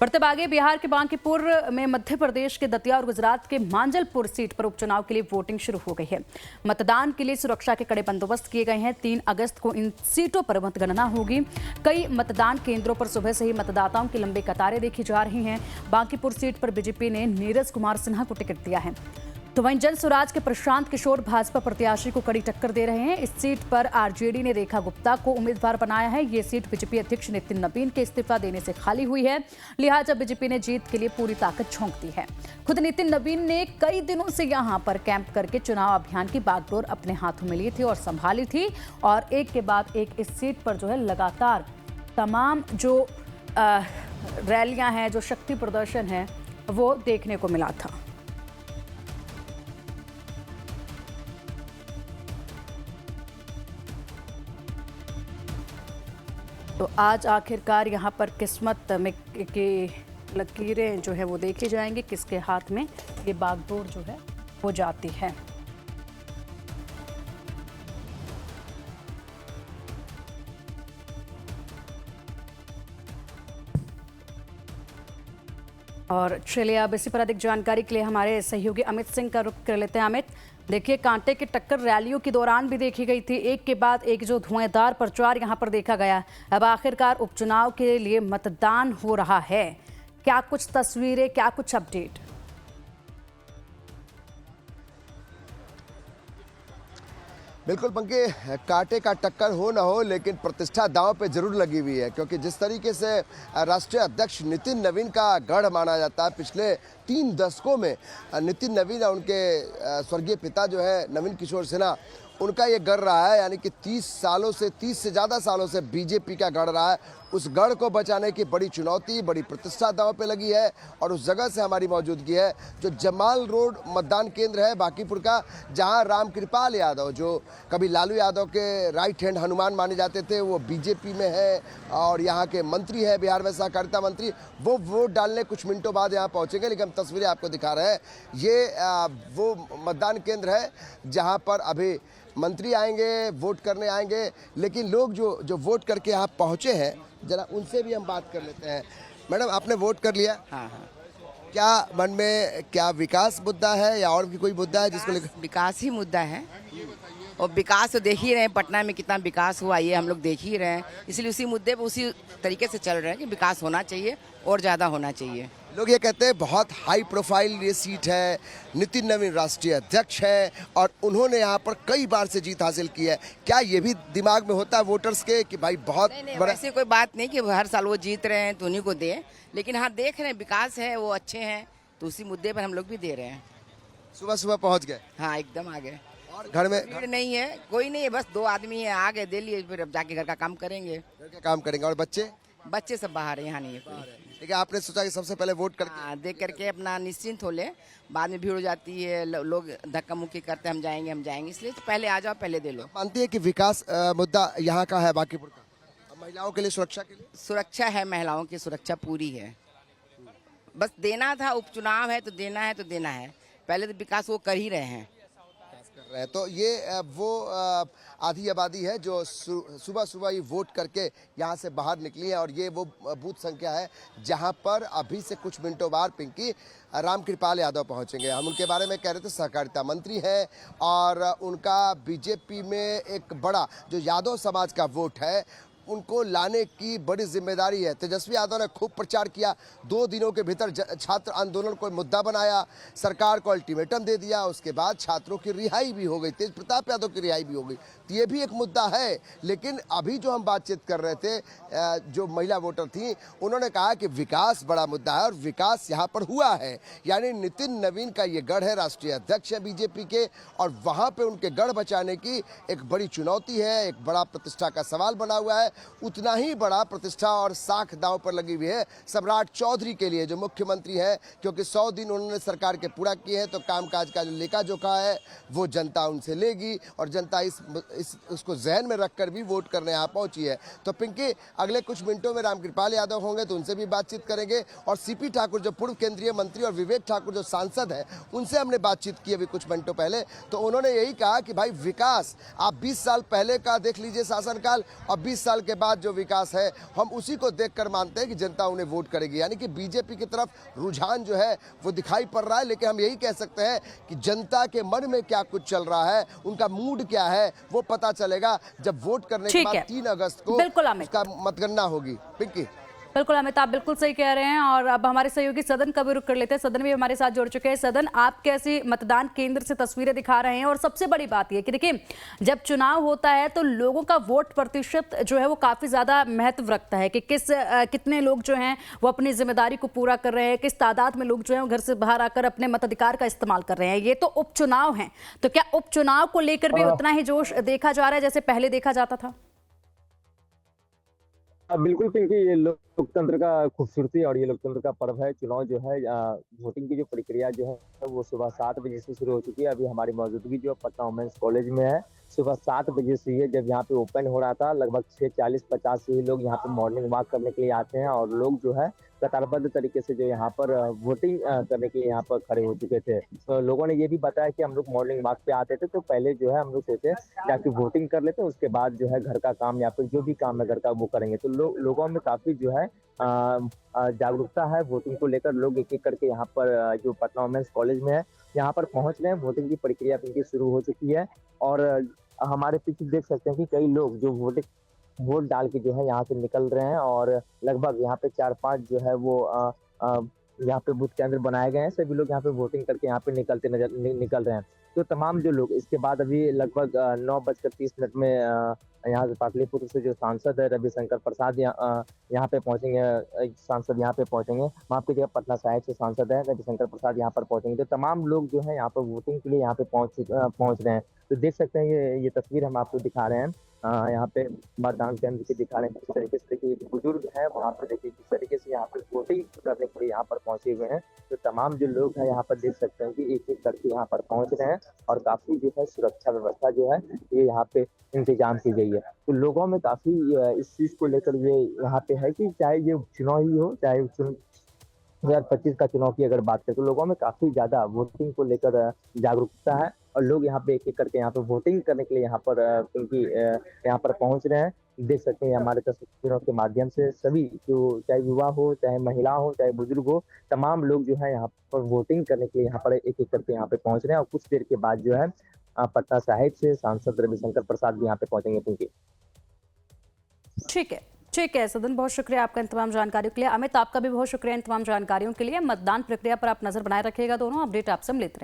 बढ़ते आगे, बिहार के बांकीपुर में मध्य प्रदेश के दतिया और गुजरात के मांजलपुर सीट पर उपचुनाव के लिए वोटिंग शुरू हो गई है। मतदान के लिए सुरक्षा के कड़े बंदोबस्त किए गए हैं। 3 अगस्त को इन सीटों पर मतगणना होगी। कई मतदान केंद्रों पर सुबह से ही मतदाताओं की लंबी कतारें देखी जा रही हैं। बांकीपुर सीट पर बीजेपी ने नीरज कुमार सिन्हा को टिकट दिया है, तो वहीं जन स्वराज के प्रशांत किशोर भाजपा प्रत्याशी को कड़ी टक्कर दे रहे हैं। इस सीट पर आरजेडी ने रेखा गुप्ता को उम्मीदवार बनाया है। ये सीट बीजेपी अध्यक्ष नितिन नवीन के इस्तीफा देने से खाली हुई है, लिहाजा बीजेपी ने जीत के लिए पूरी ताकत झोंक दी है। खुद नितिन नवीन ने कई दिनों से यहां पर कैंप करके चुनाव अभियान की बागडोर अपने हाथों में ली थी और संभाली थी, और एक के बाद एक इस सीट पर जो है लगातार तमाम जो रैलियां हैं, जो शक्ति प्रदर्शन है, वो देखने को मिला था। तो आज आखिरकार यहाँ पर किस्मत में की लकीरें जो है वो देखी जाएंगी, किसके हाथ में ये बागडोर जो है वो जाती है। और चलिए अब इसी पर अधिक जानकारी के लिए हमारे सहयोगी अमित सिंह का रुख कर लेते हैं। अमित, देखिए कांटे की टक्कर रैलियों के दौरान भी देखी गई थी, एक के बाद एक जो धुआंधार प्रचार यहां पर देखा गया। अब आखिरकार उपचुनाव के लिए मतदान हो रहा है, क्या कुछ तस्वीरें, क्या कुछ अपडेट? बिल्कुल पंके, कांटे का टक्कर हो ना हो, लेकिन प्रतिष्ठा दांव पे जरूर लगी हुई है, क्योंकि जिस तरीके से राष्ट्रीय अध्यक्ष नितिन नवीन का गढ़ माना जाता है, पिछले 3 दशकों में नितिन नवीन और उनके स्वर्गीय पिता जो है नवीन किशोर सिन्हा, उनका ये गढ़ रहा है। यानी कि 30 से ज़्यादा सालों से बीजेपी का गढ़ रहा है। उस गढ़ को बचाने की बड़ी चुनौती, बड़ी प्रतिष्ठा दांव पे लगी है, और उस जगह से हमारी मौजूदगी है जो जमाल रोड मतदान केंद्र है बांकीपुर का, जहां रामकृपाल यादव, जो कभी लालू यादव के राइट हैंड हनुमान माने जाते थे, वो बीजेपी में है और यहाँ के मंत्री है, बिहार में सहकारिता मंत्री, वो वोट डालने कुछ मिनटों बाद यहाँ पहुँचेंगे। लेकिन हम तस्वीरें आपको दिखा रहे हैं, ये वो मतदान केंद्र है जहाँ पर अभी मंत्री आएंगे, वोट करने आएंगे। लेकिन लोग जो वोट करके यहाँ पहुँचे हैं, जरा उनसे भी हम बात कर लेते हैं। मैडम, आपने वोट कर लिया? हाँ। क्या मन में क्या विकास मुद्दा है या और भी कोई मुद्दा है जिसको लेकर? विकास ही मुद्दा है, और विकास तो देख ही रहे हैं, पटना में कितना विकास हुआ ये हम लोग देख ही रहे हैं। इसलिए उसी मुद्दे पर उसी तरीके से चल रहे हैं कि विकास होना चाहिए और ज़्यादा होना चाहिए। लोग ये कहते हैं बहुत हाई प्रोफाइल ये सीट है, नितिन नवीन राष्ट्रीय अध्यक्ष है और उन्होंने यहाँ पर कई बार से जीत हासिल की है। क्या ये भी दिमाग में होता है वोटर्स के कि भाई बहुत बड़ा? ऐसी कोई बात नहीं कि हर साल वो जीत रहे हैं तो उन्हीं को दे, लेकिन हाँ देख रहे हैं विकास है, वो अच्छे हैं, तो उसी मुद्दे पर हम लोग भी दे रहे हैं। सुबह सुबह पहुँच गए? हाँ, एकदम आ गए। और घर में भीड़ नहीं है, कोई नहीं है, बस 2 आदमी है, आ गए, दे लिए, फिर अब जाके घर का काम करेंगे। घर का काम करेंगे। और बच्चे सब बाहर है, यहाँ नहीं है कोई। ठीक है, आपने सोचा कि सबसे पहले वोट करके? हाँ, देख करके अपना निश्चिंत हो ले, बाद में भीड़ हो जाती है, लोग धक्का मुक्की करते हैं, हम जाएंगे, इसलिए तो पहले आ जाओ, पहले दे लो। मानती है कि विकास मुद्दा यहाँ का है बांकीपुर का, महिलाओं के लिए, सुरक्षा के लिए? सुरक्षा है, महिलाओं की सुरक्षा पूरी है, बस देना था, उपचुनाव है तो देना है, पहले तो विकास वो कर ही रहे हैं। तो ये वो आधी आबादी है जो सुबह सुबह ही वोट करके यहाँ से बाहर निकली है, और ये वो बूथ संख्या है जहाँ पर अभी से कुछ मिनटों बाद पिंकी रामकृपाल यादव पहुँचेंगे। हम उनके बारे में कह रहे थे, सहकारिता मंत्री है और उनका बीजेपी में एक बड़ा जो यादव समाज का वोट है उनको लाने की बड़ी जिम्मेदारी है। तेजस्वी यादव ने खूब प्रचार किया, 2 दिनों के भीतर छात्र आंदोलन को मुद्दा बनाया, सरकार को अल्टीमेटम दे दिया, उसके बाद छात्रों की रिहाई भी हो गई, तेज प्रताप यादव की रिहाई भी हो गई, तो ये भी एक मुद्दा है। लेकिन अभी जो हम बातचीत कर रहे थे, जो महिला वोटर थी, उन्होंने कहा कि विकास बड़ा मुद्दा है और विकास यहाँ पर हुआ है। यानी नितिन नवीन का ये गढ़ है, राष्ट्रीय अध्यक्ष है बीजेपी के, और वहाँ पर उनके गढ़ बचाने की एक बड़ी चुनौती है, एक बड़ा प्रतिष्ठा का सवाल बना हुआ है। उतना ही बड़ा प्रतिष्ठा और साख दांव पर लगी हुई है सम्राट चौधरी के लिए, जो मुख्यमंत्री है, क्योंकि 100 दिन उन्होंने सरकार के पूरा किए हैं, तो कामकाज का जो लेखा जोखा है वो जनता उनसे लेगी, और जनता उसको जहन में रखकर भी वोट करने यहाँ पहुंची है। तो पिंकी, अगले कुछ मिनटों में रामकृपाल यादव होंगे, तो उनसे भी बातचीत करेंगे, और सीपी ठाकुर जो पूर्व केंद्रीय मंत्री और विवेक ठाकुर जो सांसद है, उनसे हमने बातचीत की अभी कुछ मिनटों पहले, तो उन्होंने यही कहा कि भाई विकास, आप 20 साल पहले का देख लीजिए शासनकाल और 20 साल के बाद जो विकास है हम उसी को देखकर मानते हैं कि जनता उन्हें वोट करेगी। यानी कि बीजेपी की तरफ रुझान जो है वो दिखाई पड़ रहा है, लेकिन हम यही कह सकते हैं कि जनता के मन में क्या कुछ चल रहा है, उनका मूड क्या है, वो पता चलेगा जब वोट करने के ठीक बाद है। 3 अगस्त को बिल्कुल अमित। उसका मतगणना होगी। पिंकी। बिल्कुल अमित, आप बिल्कुल सही कह रहे हैं। और अब हमारे सहयोगी सदन का भी रुख कर लेते हैं। सदन भी हमारे साथ जुड़ चुके हैं। सदन, आप कैसी मतदान केंद्र से तस्वीरें दिखा रहे हैं? और सबसे बड़ी बात यह कि देखिए, जब चुनाव होता है तो लोगों का वोट प्रतिशत जो है वो काफी ज्यादा महत्व रखता है कि कितने लोग जो हैं वो अपनी जिम्मेदारी को पूरा कर रहे हैं, किस तादाद में लोग जो है घर से बाहर आकर अपने मताधिकार का इस्तेमाल कर रहे हैं। ये तो उपचुनाव है, तो क्या उपचुनाव को लेकर भी उतना ही जोश देखा जा रहा है जैसे पहले देखा जाता था? बिल्कुल पिंकी, ये लोकतंत्र का खूबसूरती और ये लोकतंत्र का पर्व है। चुनाव जो है, वोटिंग की जो प्रक्रिया जो है वो सुबह 7 बजे से शुरू हो चुकी है। अभी हमारी मौजूदगी जो पटना वुमेन्स कॉलेज में है, सुबह 7 बजे से ही है। जब यहाँ पे ओपन हो रहा था, लगभग 6:40-50 से ही लोग यहाँ पे मॉर्निंग वॉक करने के लिए आते हैं और लोग जो है कतारबद्ध तरीके से जो यहाँ पर वोटिंग करने के लिए यहाँ पर खड़े हो चुके थे। तो लोगों ने ये भी बताया कि हम लोग मॉर्निंग वॉक पे आते थे तो पहले जो है हम लोग सोचे जाके वोटिंग कर लेते, उसके बाद जो है घर का काम या फिर जो भी काम है घर का वो करेंगे। तो लोगों में काफी जो है जागरूकता है वोटिंग को लेकर। लोग एक एक करके यहाँ पर जो पटना वुमेन्स कॉलेज में है यहाँ पर पहुंच रहे हैं। वोटिंग की प्रक्रिया इनकी शुरू हो चुकी है और हमारे पीछे देख सकते हैं कि कई लोग जो वोट डाल के जो है यहाँ से निकल रहे हैं और लगभग यहाँ पे 4-5 जो है वो यहाँ पे बूथ केंद्र बनाए गए हैं। सभी लोग यहाँ पे वोटिंग करके यहाँ पे निकल रहे हैं। तो तमाम जो लोग इसके बाद अभी लगभग 9:30 में यहाँ से पाटलिपुत्र से जो सांसद है रविशंकर प्रसाद यहाँ पे पहुंचेंगे। सांसद यहाँ पे पहुंचेंगे, माफ कीजिएगा, पटना साहिब से सांसद है रविशंकर प्रसाद यहाँ पर पहुंचेंगे। तो तमाम लोग जो है यहाँ पर वोटिंग के लिए यहाँ पे पहुंच रहे हैं। तो देख सकते हैं ये तस्वीर हम आपको दिखा रहे हैं। यहाँ पे मतदान केंद्र की दिखा रहे हैं किस तरीके से। देखिए बुजुर्ग हैं वहाँ पर, देखिए किस तरीके से यहाँ पर वोटिंग करने के लिए यहाँ पर पहुंचे हुए हैं। तो तमाम जो लोग हैं यहाँ पर देख सकते हैं कि एक एक करके यहाँ पर पहुंच रहे हैं और काफी जो है सुरक्षा व्यवस्था जो है ये यहाँ पे इंतजाम की गई है। तो लोगों में काफी इस चीज को लेकर ये यहाँ पे है कि चाहे ये चुनाव ही हो, चाहे 2025 का चुनाव की अगर बात करें तो लोगों में काफी ज्यादा वोटिंग को लेकर जागरूकता है और लोग यहाँ पे एक एक करके यहाँ पे वोटिंग करने के लिए यहाँ पर क्योंकि यहाँ पर पहुंच रहे हैं। देख सकते हैं हमारे तस्वीरों के माध्यम से सभी जो चाहे युवा हो, चाहे महिला हो, चाहे बुजुर्ग हो, तमाम लोग जो है यहाँ पर वोटिंग करने के लिए यहाँ पर एक एक करके यहाँ पे पहुंच रहे हैं। और कुछ देर के बाद जो है पटना साहिब से सांसद रविशंकर प्रसाद भी यहाँ पे पहुंचेंगे। क्योंकि ठीक है सदन, बहुत शुक्रिया आपका इन तमाम जानकारियों के लिए। अमित, आपका भी बहुत शुक्रिया इन तमाम जानकारियों के लिए। मतदान प्रक्रिया पर आप नजर बनाए रखिएगा। दोनों अपडेट आपसे हम लेते रहेंगे।